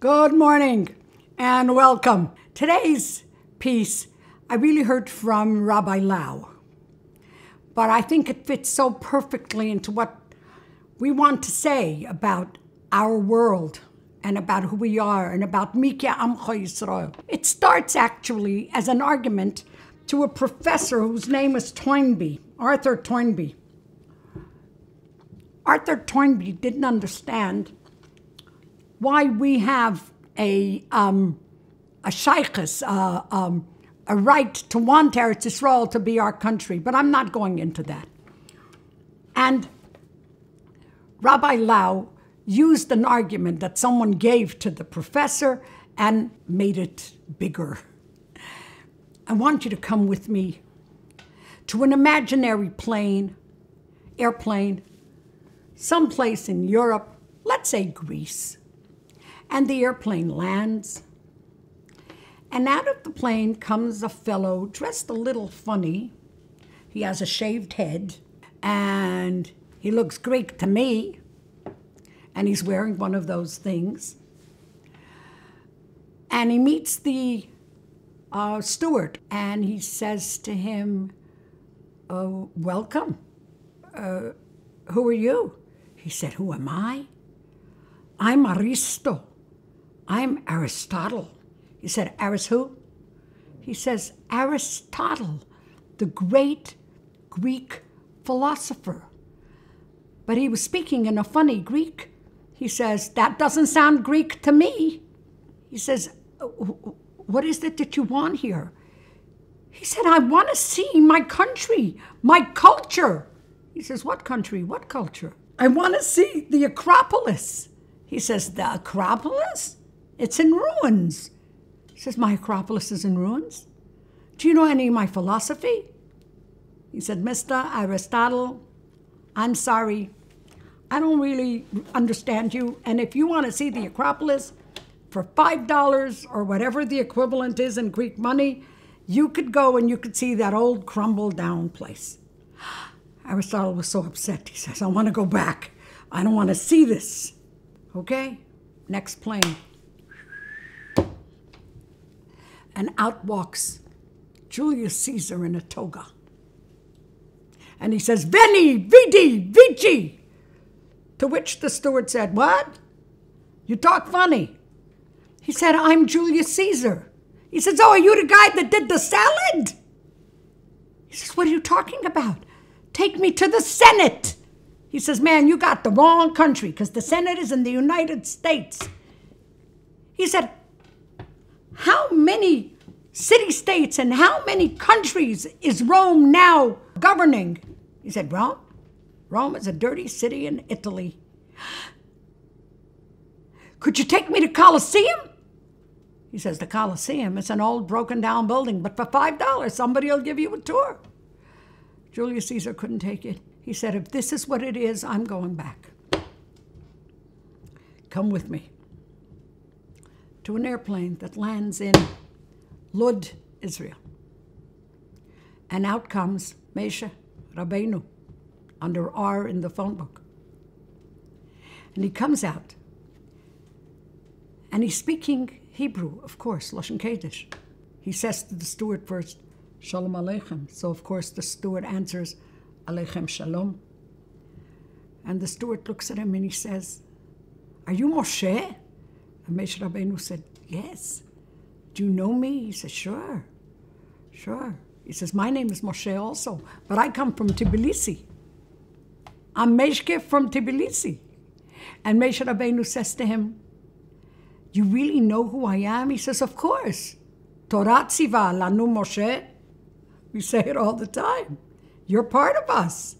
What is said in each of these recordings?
Good morning and welcome. Today's piece, I really heard from Rabbi Lau, but I think it fits so perfectly into what we want to say about our world and about who we are and about Mikya Amcha Yisroel. It starts actually as an argument to a professor whose name is Toynbee, Arthur Toynbee. Arthur Toynbee didn't understand why we have a shaykhus, a right to want Eretz Yisroel to be our country, but I'm not going into that. And Rabbi Lau used an argument that someone gave to the professor and made it bigger. I want you to come with me to an imaginary airplane, someplace in Europe, let's say Greece. And the airplane lands, and out of the plane comes a fellow dressed a little funny. He has a shaved head, and he looks Greek to me, and he's wearing one of those things. And he meets the steward, and he says to him, "Oh, welcome. Who are you?" He said, "Who am I? I'm Aristo. I'm Aristotle." He said, "Aris who?" He says, "Aristotle, the great Greek philosopher." But he was speaking in a funny Greek. He says, "That doesn't sound Greek to me." He says, "What is it that you want here?" He said, "I want to see my country, my culture." He says, "What country? What culture?" "I want to see the Acropolis." He says, "The Acropolis? It's in ruins." He says, "My Acropolis is in ruins? Do you know any of my philosophy?" He said, "Mr. Aristotle, I'm sorry. I don't really understand you. And if you want to see the Acropolis for $5 or whatever the equivalent is in Greek money, you could go and you could see that old crumbled down place." Aristotle was so upset. He says, "I want to go back. I don't want to see this." Okay, next plane. And out walks Julius Caesar in a toga. And he says, "Veni, vidi, vici." To which the steward said, "What? You talk funny." He said, "I'm Julius Caesar." He says, "Oh, are you the guy that did the salad?" He says, "What are you talking about? Take me to the Senate." He says, "Man, you got the wrong country because the Senate is in the United States." He said, "How many city-states and how many countries is Rome now governing?" He said, "Rome? Rome is a dirty city in Italy." "Could you take me to Colosseum?" He says, "The Colosseum, it's an old broken down building, but for $5, somebody will give you a tour." Julius Caesar couldn't take it. He said, "If this is what it is, I'm going back. Come with me to an airplane that lands in Lud, Israel. And out comes Moshe, Rabeinu, under R in the phone book. And he comes out, and he's speaking Hebrew, of course, Lashon Kodesh. He says to the steward first, "Shalom Aleichem." So, of course, the steward answers, "Aleichem Shalom." And the steward looks at him and he says, "Are you Moshe?" And Moshe Rabbeinu said, "Yes." "Do you know me?" He says, Sure. He says, "My name is Moshe also, but I come from Tbilisi. I'm Meshke from Tbilisi." And Moshe Rabbeinu says to him, "You really know who I am?" He says, "Of course. Torah tziva lanu Moshe." We say it all the time. You're part of us.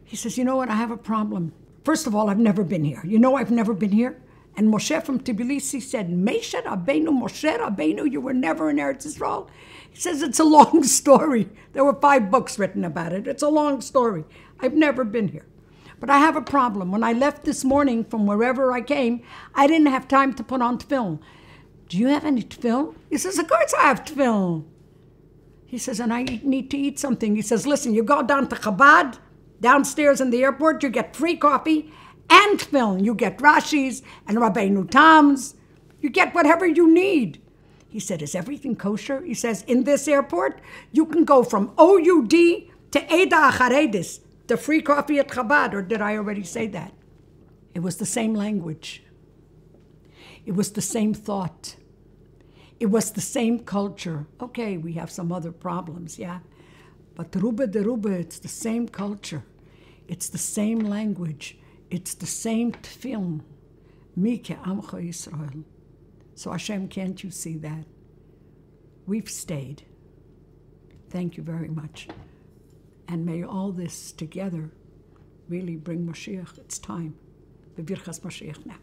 He says, "You know what? I have a problem. First of all, I've never been here. You know I've never been here?" And Moshe from Tbilisi said, "Moshe Rabeinu, you were never in Eretz Yisrael." He says, "It's a long story. There were 5 books written about it. It's a long story. I've never been here. But I have a problem. When I left this morning from wherever I came, I didn't have time to put on tefillin. Do you have any tefillin?" He says, "Of course I have tefillin." He says, "And I need to eat something." He says, "Listen, you go down to Chabad, downstairs in the airport, you get free coffee, and Tefillin. You get Rashi's and Rabeinu Tam's. You get whatever you need. He said, is everything kosher? He says, in this airport, you can go from OUD to Eda Acharedis, the free coffee at Chabad, or did I already say that? It was the same language. It was the same thought. It was the same culture. Okay, we have some other problems, yeah? But Ruba de Ruba, it's the same culture. It's the same language. It's the same tefillin. Mi ke'amcha Yisroel. So Hashem, can't you see that? We've stayed. Thank you very much. And may all this together really bring Mashiach. It's time. B'virchas Mashiach now.